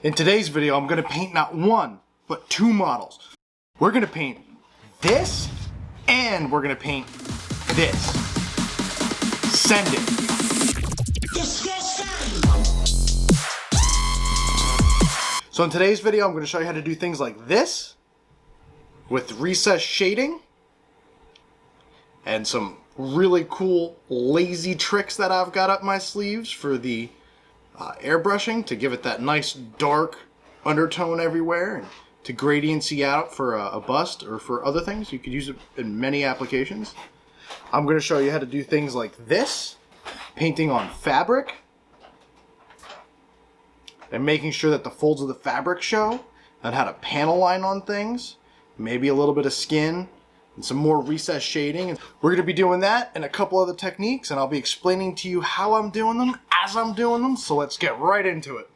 In today's video, I'm going to paint not one, but two models. We're going to paint this, and we're going to paint this. Send it. So in today's video, I'm going to show you how to do things like this, with recessed shading, and some really cool lazy tricks that I've got up my sleeves for the airbrushing to give it that nice dark undertone everywhere and to gradiency out for a bust or for other things. You could use it in many applications. I'm going to show you how to do things like this, painting on fabric and making sure that the folds of the fabric show, and how to panel line on things, maybe a little bit of skin and some more recessed shading. We're going to be doing that and a couple other techniques, and I'll be explaining to you how I'm doing them as I'm doing them, so let's get right into it.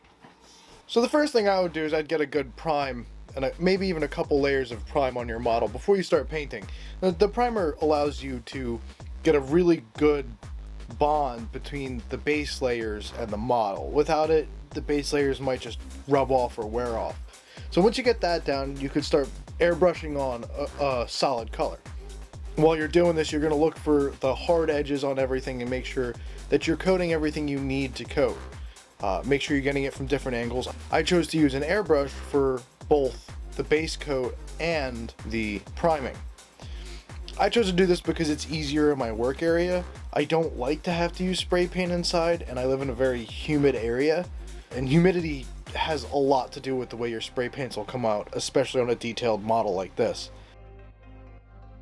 So the first thing I would do is I'd get a good prime, and maybe even a couple layers of prime on your model before you start painting. The primer allows you to get a really good bond between the base layers and the model. Without it, the base layers might just rub off or wear off. So once you get that down, you could start airbrushing on a solid color. While you're doing this, you're going to look for the hard edges on everything and make sure that you're coating everything you need to coat. Make sure you're getting it from different angles. I chose to use an airbrush for both the base coat and the priming. I chose to do this because it's easier in my work area. I don't like to have to use spray paint inside, and I live in a very humid area, and humidity has a lot to do with the way your spray paints will come out, especially on a detailed model like this.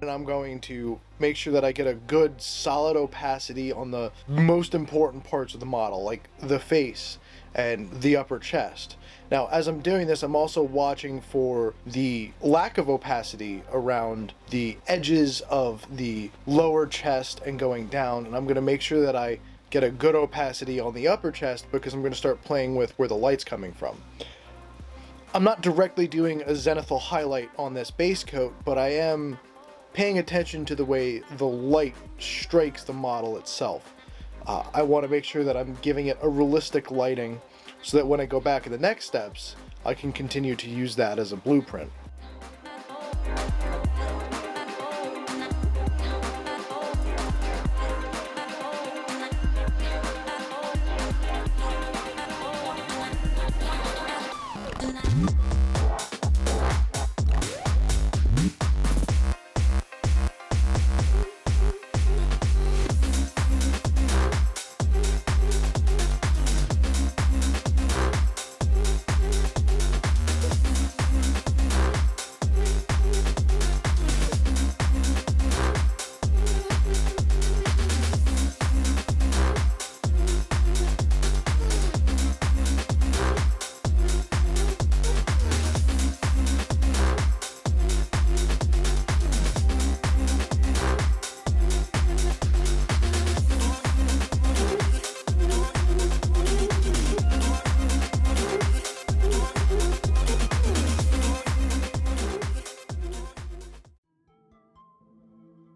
And I'm going to make sure that I get a good solid opacity on the most important parts of the model, like the face and the upper chest. Now, as I'm doing this, I'm also watching for the lack of opacity around the edges of the lower chest and going down, and I'm going to make sure that I get a good opacity on the upper chest because I'm going to start playing with where the light's coming from. I'm not directly doing a zenithal highlight on this base coat, but I am paying attention to the way the light strikes the model itself. I want to make sure that I'm giving it a realistic lighting so that when I go back in the next steps, I can continue to use that as a blueprint.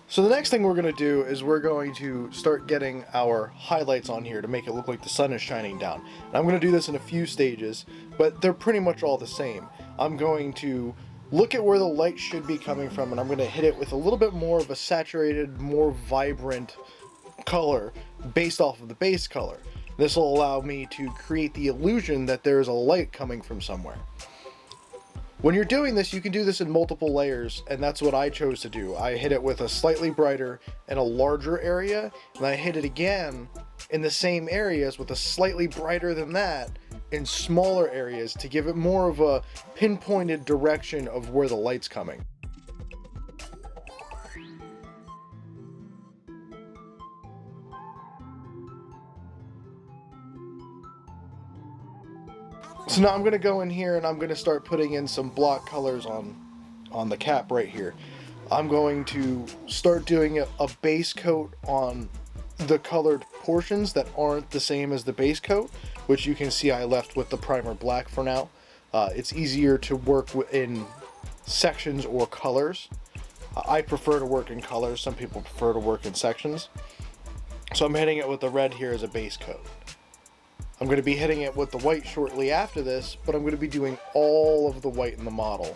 So the next thing we're going to do is we're going to start getting our highlights on here to make it look like the sun is shining down. And I'm going to do this in a few stages, but they're pretty much all the same. I'm going to look at where the light should be coming from, and I'm going to hit it with a little bit more of a saturated, more vibrant color based off of the base color. This will allow me to create the illusion that there is a light coming from somewhere. When you're doing this, you can do this in multiple layers, and that's what I chose to do. I hit it with a slightly brighter and a larger area, and I hit it again in the same areas with a slightly brighter than that in smaller areas to give it more of a pinpointed direction of where the light's coming. So now I'm going to go in here and I'm going to start putting in some block colors on the cap right here. I'm going to start doing a base coat on the colored portions that aren't the same as the base coat, which you can see I left with the primer black for now. It's easier to work in sections or colors. I prefer to work in colors. Some people prefer to work in sections. So I'm hitting it with the red here as a base coat. I'm going to be hitting it with the white shortly after this, but I'm going to be doing all of the white in the model.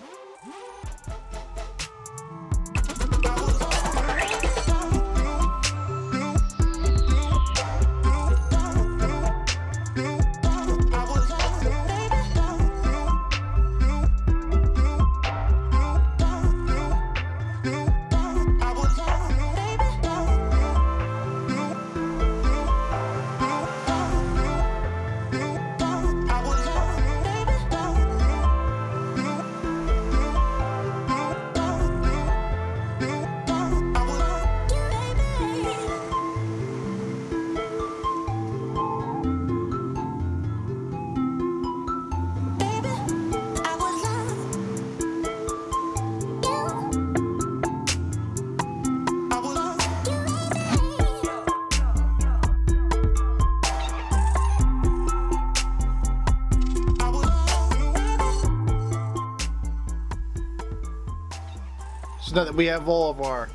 So now that we have all of our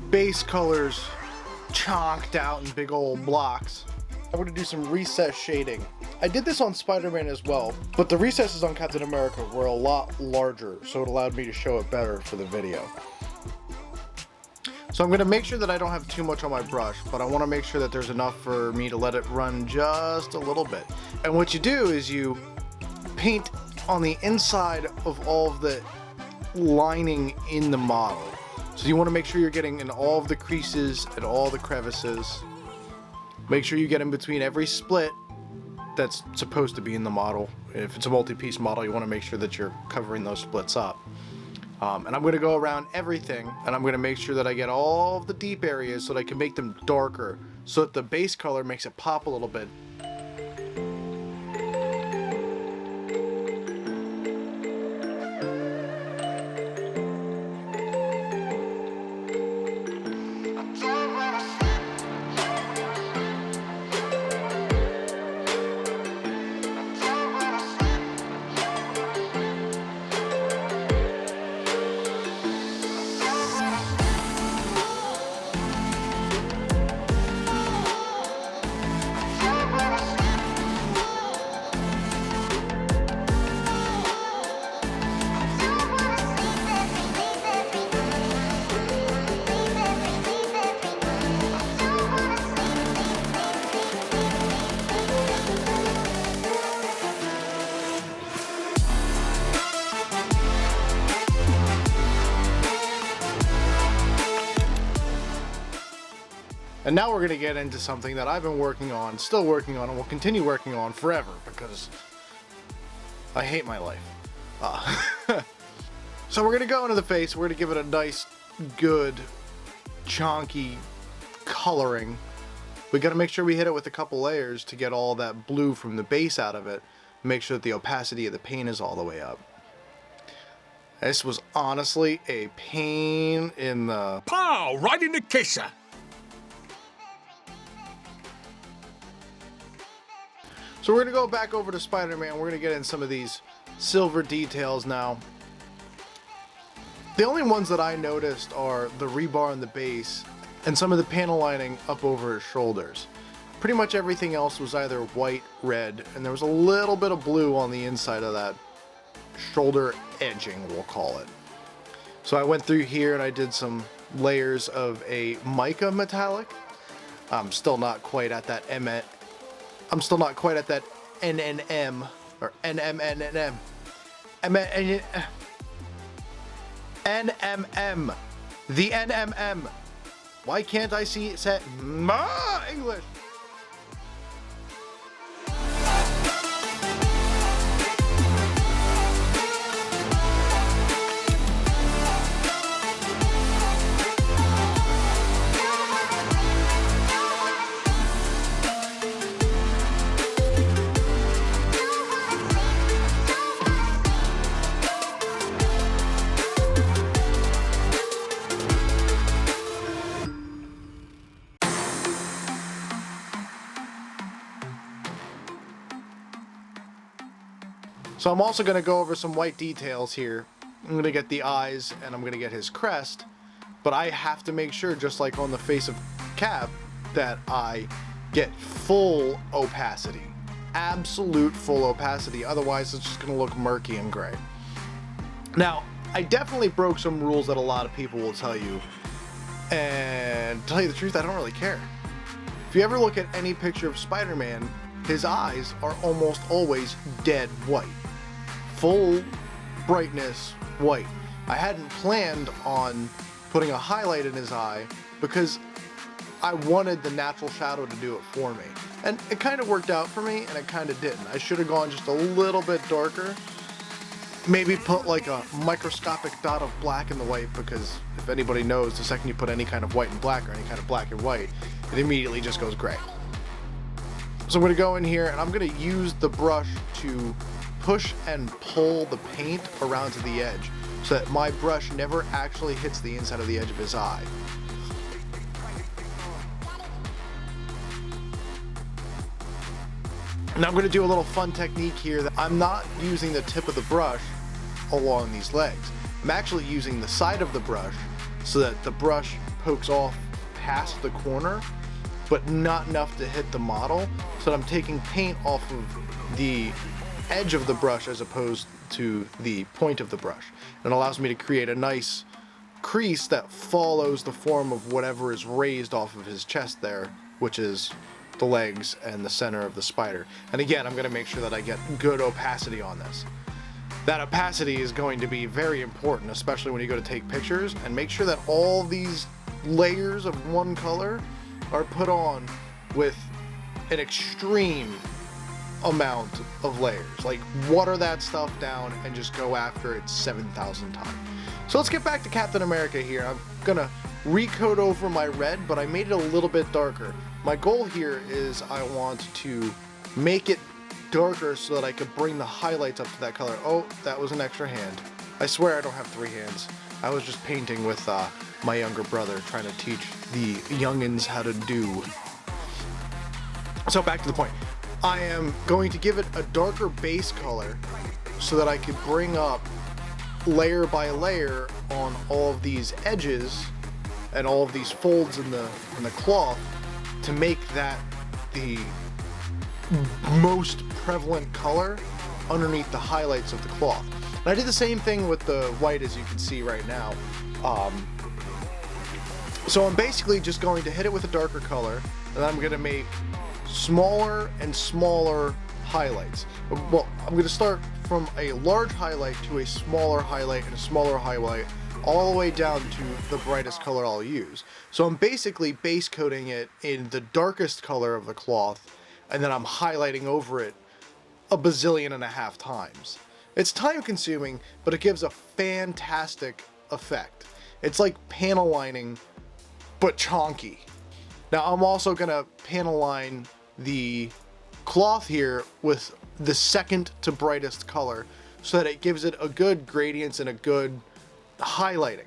base colors chonked out in big old blocks, I'm going to do some recess shading. I did this on Spider-Man as well, but the recesses on Captain America were a lot larger, so it allowed me to show it better for the video. So I'm going to make sure that I don't have too much on my brush, but I want to make sure that there's enough for me to let it run just a little bit. And what you do is you paint on the inside of all of the lining in the model. So you want to make sure you're getting in all of the creases and all the crevices. Make sure you get in between every split that's supposed to be in the model. If it's a multi-piece model, you want to make sure that you're covering those splits up. And I'm going to go around everything, and I'm going to make sure that I get all of the deep areas so that I can make them darker, so that the base color makes it pop a little bit. And now we're going to get into something that I've been working on, still working on, and will continue working on forever because I hate my life. So we're going to go into the face. We're going to give it a nice, good, chonky coloring. We got to make sure we hit it with a couple layers to get all that blue from the base out of it. Make sure that the opacity of the paint is all the way up. This was honestly a pain in the... Pow! Right in the kisser! So we're going to go back over to Spider-Man. We're going to get in some of these silver details now. The only ones that I noticed are the rebar on the base and some of the panel lining up over his shoulders. Pretty much everything else was either white, red, and there was a little bit of blue on the inside of that shoulder edging, we'll call it. So I went through here and I did some layers of a mica metallic. I'm still not quite at that NNM or NMNNM. NMM. The NMM. Why can't I see it set English? So I'm also going to go over some white details here. I'm going to get the eyes and I'm going to get his crest, but I have to make sure, just like on the face of Cap, that I get full opacity. absolute full opacity, otherwise it's just going to look murky and gray. Now, I definitely broke some rules that a lot of people will tell you, and to tell you the truth, I don't really care. If you ever look at any picture of Spider-Man, his eyes are almost always dead white. Full brightness white. I hadn't planned on putting a highlight in his eye because I wanted the natural shadow to do it for me. And it kind of worked out for me, and it kind of didn't. I should have gone just a little bit darker. Maybe put like a microscopic dot of black in the white, because if anybody knows, the second you put any kind of white and black or any kind of black and white, it immediately just goes gray. So I'm going to go in here and I'm going to use the brush to push and pull the paint around to the edge so that my brush never actually hits the inside of the edge of his eye. Now I'm going to do a little fun technique here that I'm not using the tip of the brush along these legs. I'm actually using the side of the brush so that the brush pokes off past the corner, but not enough to hit the model, so that I'm taking paint off of the edge of the brush as opposed to the point of the brush. And it allows me to create a nice crease that follows the form of whatever is raised off of his chest there, which is the legs and the center of the spider. And again, I'm going to make sure that I get good opacity on this. That opacity is going to be very important, especially when you go to take pictures, and make sure that all these layers of one color are put on with an extreme amount of layers. Like, water that stuff down and just go after it 7,000 times. So let's get back to Captain America here. I'm gonna recoat over my red, but I made it a little bit darker. My goal here is I want to make it darker so that I could bring the highlights up to that color. Oh, that was an extra hand. I swear I don't have 3 hands. I was just painting with my younger brother, trying to teach the youngins how to do. So back to the point. I am going to give it a darker base color so that I could bring up layer by layer on all of these edges and all of these folds in the cloth to make that the most prevalent color underneath the highlights of the cloth. And I did the same thing with the white, as you can see right now. So I'm basically just going to hit it with a darker color, and I'm going to make smaller and smaller highlights. Well, I'm going to start from a large highlight to a smaller highlight and a smaller highlight, all the way down to the brightest color I'll use. So I'm basically base coating it in the darkest color of the cloth, and then I'm highlighting over it a bazillion and a half times. It's time consuming, but it gives a fantastic effect. It's like panel lining, but chonky. Now I'm also gonna panel line the cloth here with the second to brightest color so that it gives it a good gradients and a good highlighting.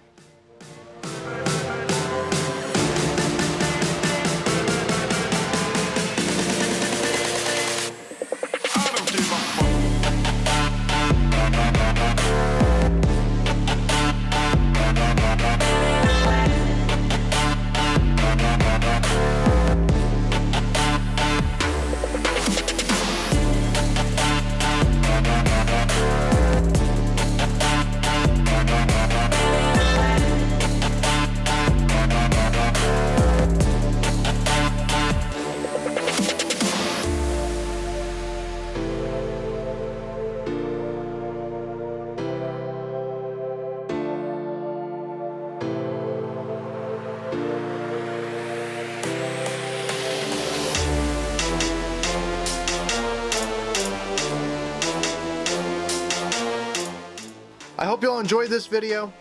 I hope y'all enjoyed this video.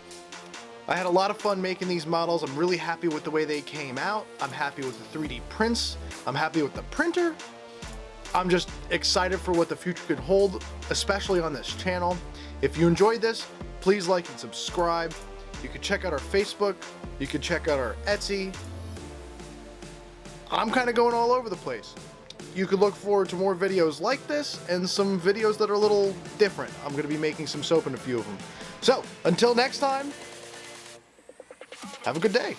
I had a lot of fun making these models. I'm really happy with the way they came out. I'm happy with the 3D prints. I'm happy with the printer. I'm just excited for what the future could hold, especially on this channel. If you enjoyed this, please like and subscribe. You can check out our Facebook. You can check out our Etsy. I'm kind of going all over the place. You could look forward to more videos like this and some videos that are a little different. I'm going to be making some soap in a few of them. So, until next time, have a good day.